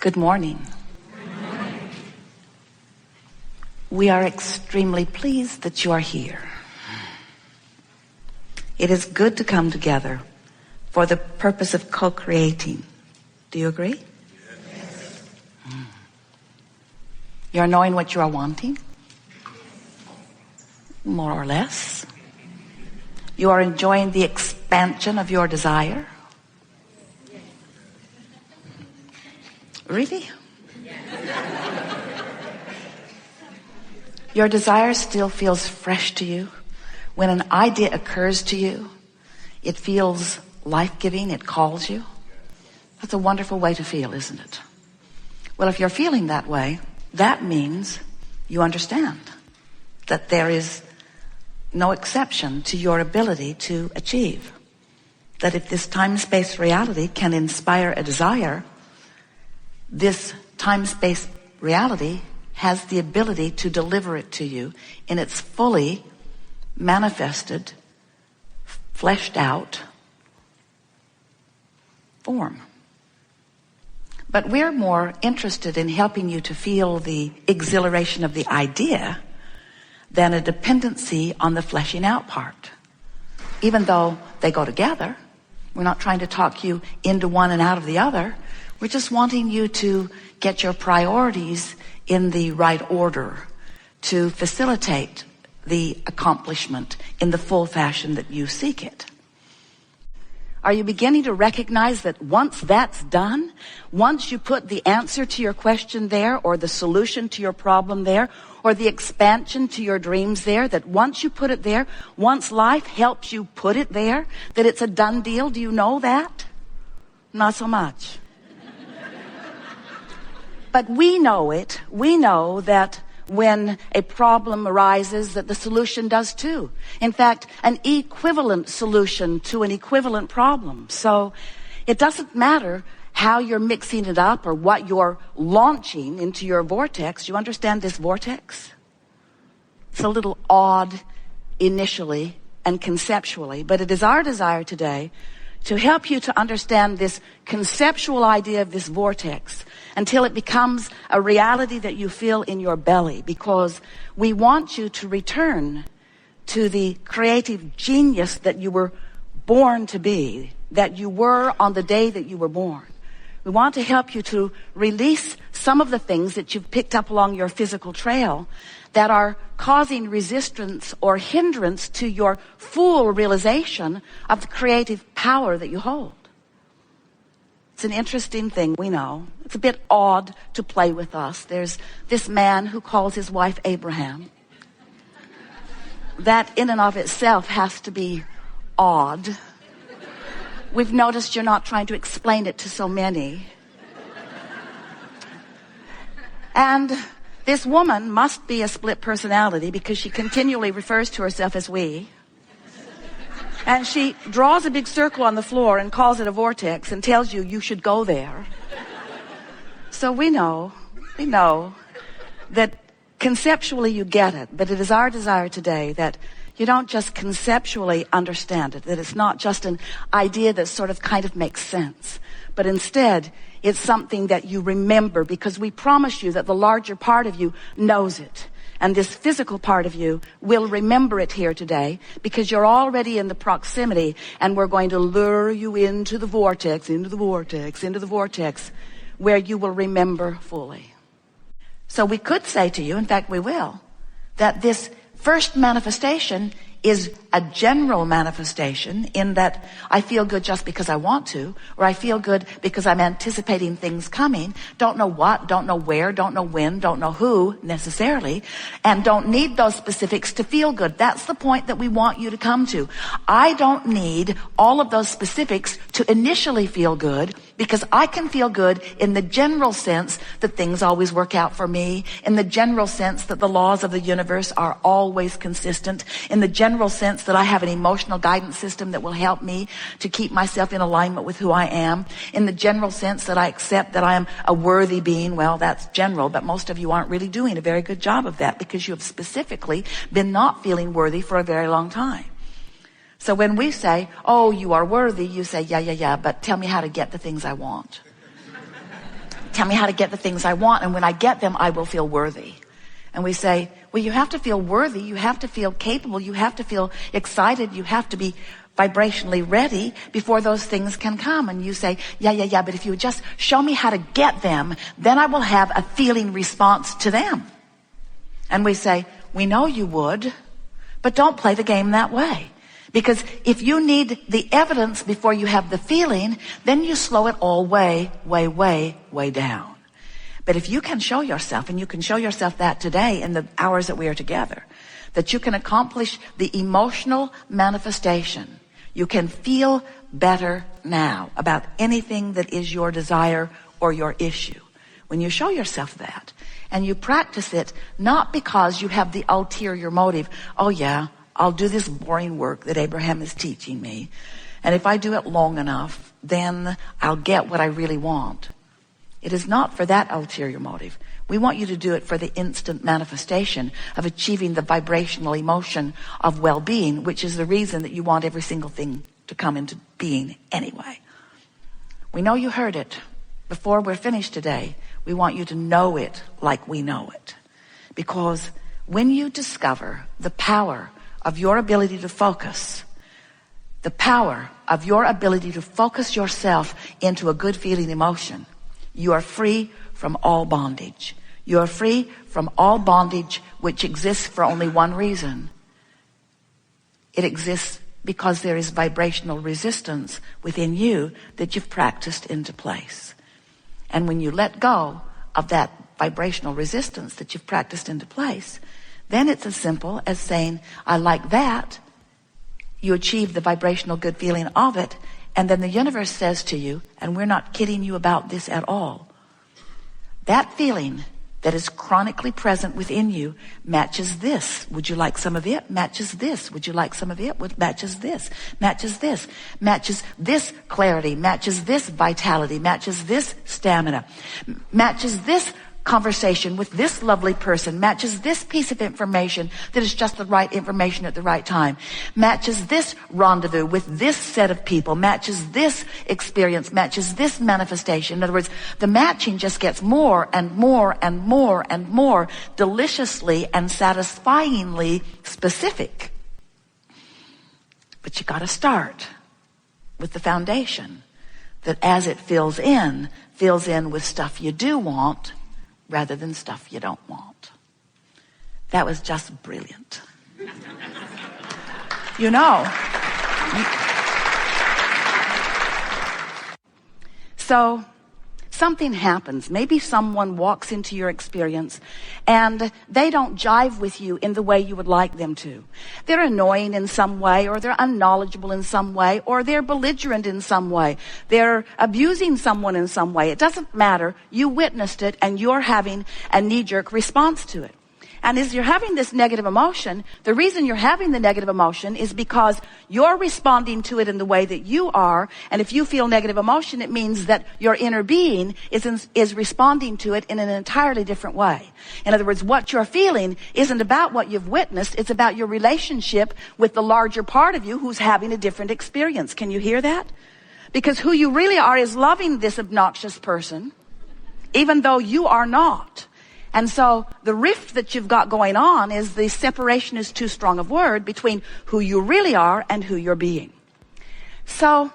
Good morning. We are extremely pleased that you are here. It is good to come together for the purpose of co-creating. Do you agree? Yes. You're knowing what you are wanting? More or less. You are enjoying the expansion of your desire? Really? Your desire still feels fresh to you. When an idea occurs to you, it feels life-giving, it calls you. That's a wonderful way to feel, isn't it? Well, if you're feeling that way, that means you understand that there is no exception to your ability to achieve. That if this time-space reality can inspire a desire, this time-space reality has the ability to deliver it to you in its fully manifested, fleshed out form. But we're more interested in helping you to feel the exhilaration of the idea than a dependency on the fleshing out part. Even though they go together, we're not trying to talk you into one and out of the other. We're just wanting you to get your priorities in the right order to facilitate the accomplishment in the full fashion that you seek it. Are you beginning to recognize that once that's done, once you put the answer to your question there, or the solution to your problem there, or the expansion to your dreams there, that once you put it there, once life helps you put it there, that it's a done deal? Do you know that? Not so much. But we know it. We know that when a problem arises, that the solution does too. In fact, an equivalent solution to an equivalent problem. So it doesn't matter how you're mixing it up or what you're launching into your vortex. You understand this vortex? It's a little odd initially and conceptually, but it is our desire today to help you to understand this conceptual idea of this vortex until it becomes a reality that you feel in your belly, because we want you to return to the creative genius that you were born to be, that you were on the day that you were born. We want to help you to release some of the things that you've picked up along your physical trail that are causing resistance or hindrance to your full realization of the creative power that you hold. It's an interesting thing, we know. It's a bit odd to play with us. There's this man who calls his wife Abraham. That in and of itself has to be odd. We've noticed you're not trying to explain it to so many. And this woman must be a split personality, because she continually refers to herself as we. And she draws a big circle on the floor and calls it a vortex and tells you you should go there. So we know that conceptually you get it, but it is our desire today that you don't just conceptually understand it, that it's not just an idea that sort of kind of makes sense, but instead it's something that you remember, because we promise you that the larger part of you knows it. And this physical part of you will remember it here today, because you're already in the proximity, and we're going to lure you into the vortex, where you will remember fully. So we could say to you, in fact we will, that this first manifestation is a general manifestation, in that I feel good just because I want to, or I feel good because I'm anticipating things coming, don't know what, don't know where, don't know when, don't know who necessarily, and don't need those specifics to feel good. That's the point that we want you to come to. I don't need all of those specifics to initially feel good, because I can feel good in the general sense that things always work out for me, in the general sense that the laws of the universe are always consistent, in the general sense that I have an emotional guidance system that will help me to keep myself in alignment with who I am, in the general sense that I accept that I am a worthy being. Well, that's general, but most of you aren't really doing a very good job of that, because you have specifically been not feeling worthy for a very long time. So when we say, oh, you are worthy, you say, yeah, but tell me how to get the things I want. tell me how to get the things I want, and when I get them, I will feel worthy. And we say, well, you have to feel worthy, you have to feel capable, you have to feel excited, you have to be vibrationally ready before those things can come. And you say, yeah, but if you just show me how to get them, then I will have a feeling response to them. And we say, we know you would, but don't play the game that way. Because if you need the evidence before you have the feeling, then you slow it all way down. But if you can show yourself, and you can show yourself that today in the hours that we are together, that you can accomplish the emotional manifestation, you can feel better now about anything that is your desire or your issue. When you show yourself that, and you practice it, not because you have the ulterior motive, oh yeah, I'll do this boring work that Abraham is teaching me, and if I do it long enough, then I'll get what I really want. It is not for that ulterior motive. We want you to do it for the instant manifestation of achieving the vibrational emotion of well-being, which is the reason that you want every single thing to come into being anyway. We know you heard it. Before we're finished today, we want you to know it like we know it. Because when you discover the power of your ability to focus, the power of your ability to focus yourself into a good feeling emotion, you are free from all bondage. You are free from all bondage which exists for only one reason. It exists because there is vibrational resistance within you that you've practiced into place. And when you let go of that vibrational resistance that you've practiced into place, then it's as simple as saying, I like that. You achieve the vibrational good feeling of it. And then the universe says to you, and we're not kidding you about this at all, that feeling that is chronically present within you matches this. Would you like some of it? Matches this. Would you like some of it? Matches this. Matches this. Matches this clarity. Matches this vitality. Matches this stamina. Matches this conversation with this lovely person, matches this piece of information that is just the right information at the right time, matches this rendezvous with this set of people, matches this experience, matches this manifestation. In other words, the matching just gets more and more and more and more deliciously and satisfyingly specific. But you got to start with the foundation that as it fills in with stuff you do want rather than stuff you don't want. That was just brilliant. You know. So something happens. Maybe someone walks into your experience and they don't jive with you in the way you would like them to. They're annoying in some way, or they're unknowledgeable in some way, or they're belligerent in some way. They're abusing someone in some way. It doesn't matter. You witnessed it and you're having a knee-jerk response to it. And as you're having this negative emotion, the reason you're having the negative emotion is because you're responding to it in the way that you are. And if you feel negative emotion, it means that your inner being is responding to it in an entirely different way. In other words, what you're feeling isn't about what you've witnessed. It's about your relationship with the larger part of you who's having a different experience. Can you hear that? Because who you really are is loving this obnoxious person, even though you are not. And so the rift that you've got going on is the separation is too strong of word between who you really are and who you're being. So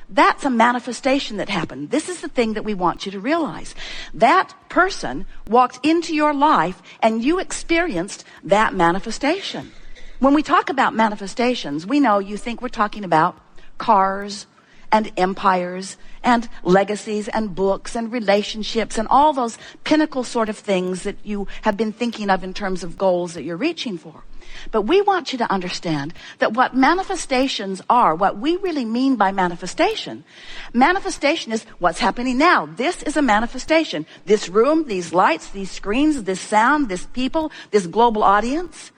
that's a manifestation that happened. This is the thing that we want you to realize. That person walked into your life and you experienced that manifestation. When we talk about manifestations, we know you think we're talking about cars and empires and legacies and books and relationships and all those pinnacle sort of things that you have been thinking of in terms of goals that you're reaching for. But we want you to understand that what manifestations are, what we really mean by manifestation is what's happening now. This is a manifestation. This room, these lights, these screens, this sound, this people, this global audience.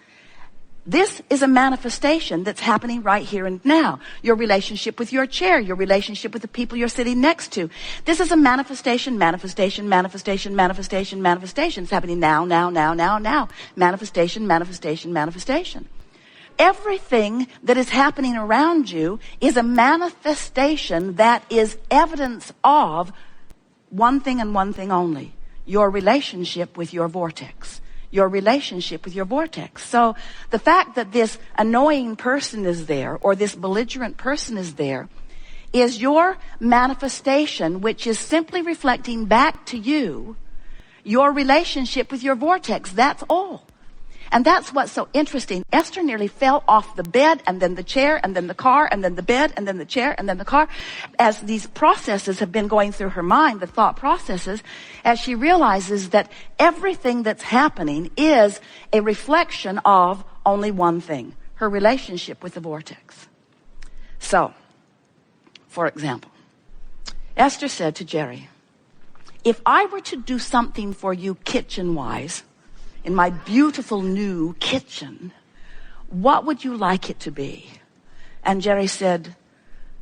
This is a manifestation that's happening right here and now. Your relationship with your chair, your relationship with the people you're sitting next to. This is a manifestation. It's happening now. Manifestation. Everything that is happening around you is a manifestation that is evidence of one thing and one thing only: your relationship with your vortex. Your relationship with your vortex. So the fact that this annoying person is there, or this belligerent person is there, is your manifestation, which is simply reflecting back to you your relationship with your vortex. That's all. And that's what's so interesting. Esther nearly fell off the bed, and then the chair, and then the car, and then the bed, and then the chair, and then the car. As these processes have been going through her mind, the thought processes, as she realizes that everything that's happening is a reflection of only one thing: her relationship with the vortex. So, for example, Esther said to Jerry, if I were to do something for you kitchen-wise, in my beautiful new kitchen, what would you like it to be? And Jerry said,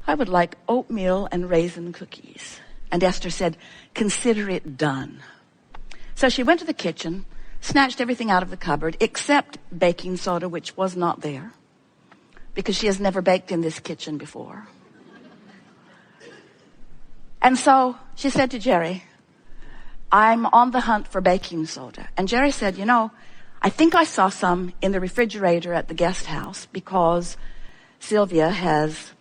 I would like oatmeal and raisin cookies. And Esther said, consider it done. So she went to the kitchen, snatched everything out of the cupboard except baking soda, which was not there, because she has never baked in this kitchen before. And so she said to Jerry, I'm on the hunt for baking soda. And Jerry said, you know, I think I saw some in the refrigerator at the guest house, because Sylvia has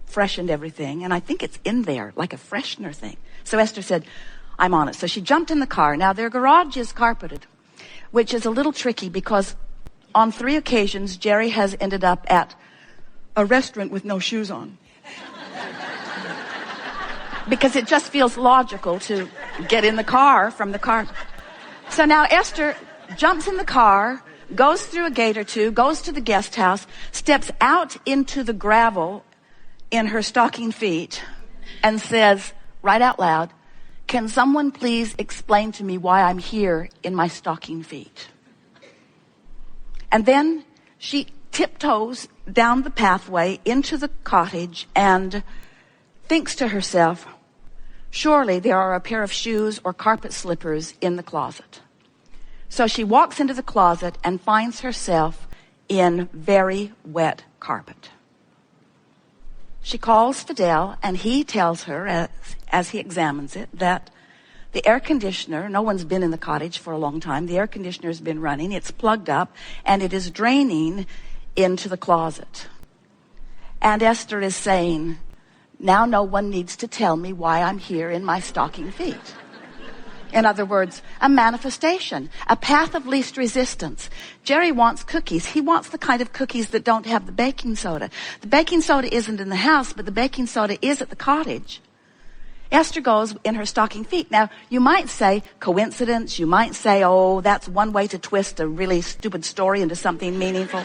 freshened everything, and I think it's in there, like a freshener thing. So Esther said, I'm on it. So she jumped in the car. Now, their garage is carpeted, which is a little tricky, because on 3 occasions, Jerry has ended up at a restaurant with no shoes on. Because it just feels logical to get in the car from the car. So now Esther jumps in the car, goes through a gate or two, goes to the guest house, steps out into the gravel in her stocking feet, and says, right out loud, can someone please explain to me why I'm here in my stocking feet? And then she tiptoes down the pathway into the cottage and thinks to herself, surely there are a pair of shoes or carpet slippers in the closet. So she walks into the closet and finds herself in very wet carpet. She calls Fidel, and he tells her, as he examines it, that the air conditioner, no one's been in the cottage for a long time, the air conditioner has been running, it's plugged up, and it is draining into the closet. And Esther is saying, now no one needs to tell me why I'm here in my stocking feet. In other words, a manifestation, a path of least resistance. Jerry wants cookies. He wants the kind of cookies that don't have the baking soda. The baking soda isn't in the house, but the baking soda is at the cottage. Esther goes in her stocking feet. Now, you might say coincidence. You might say, oh, that's one way to twist a really stupid story into something meaningful.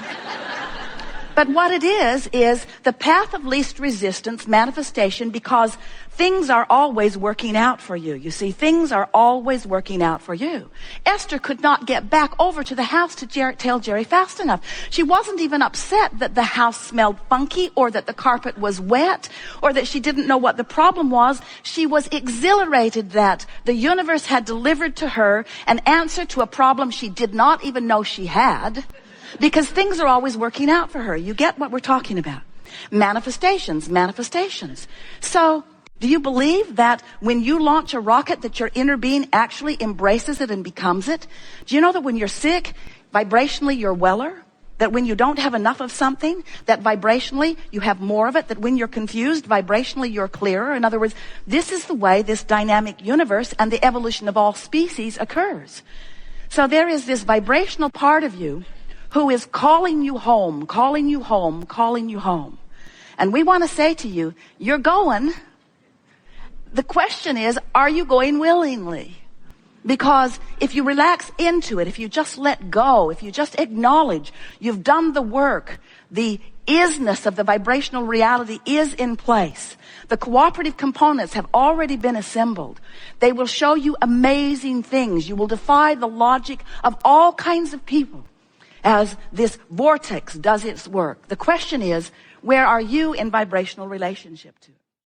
But what it is the path of least resistance manifestation, because things are always working out for you. You see, things are always working out for you. Esther could not get back over to the house to tell Jerry fast enough. She wasn't even upset that the house smelled funky, or that the carpet was wet, or that she didn't know what the problem was. She was exhilarated that the universe had delivered to her an answer to a problem she did not even know she had. Because things are always working out for her. You get what we're talking about. Manifestations. So, do you believe that when you launch a rocket that your inner being actually embraces it and becomes it? Do you know that when you're sick, vibrationally you're weller? That when you don't have enough of something, that vibrationally you have more of it? That when you're confused, vibrationally you're clearer? In other words, this is the way this dynamic universe and the evolution of all species occurs. So there is this vibrational part of you who is calling you home, calling you home, calling you home. And we want to say to you, you're going. The question is, are you going willingly? Because if you relax into it, if you just let go, if you just acknowledge you've done the work, the isness of the vibrational reality is in place. The cooperative components have already been assembled. They will show you amazing things. You will defy the logic of all kinds of people as this vortex does its work. The question is, where are you in vibrational relationship to?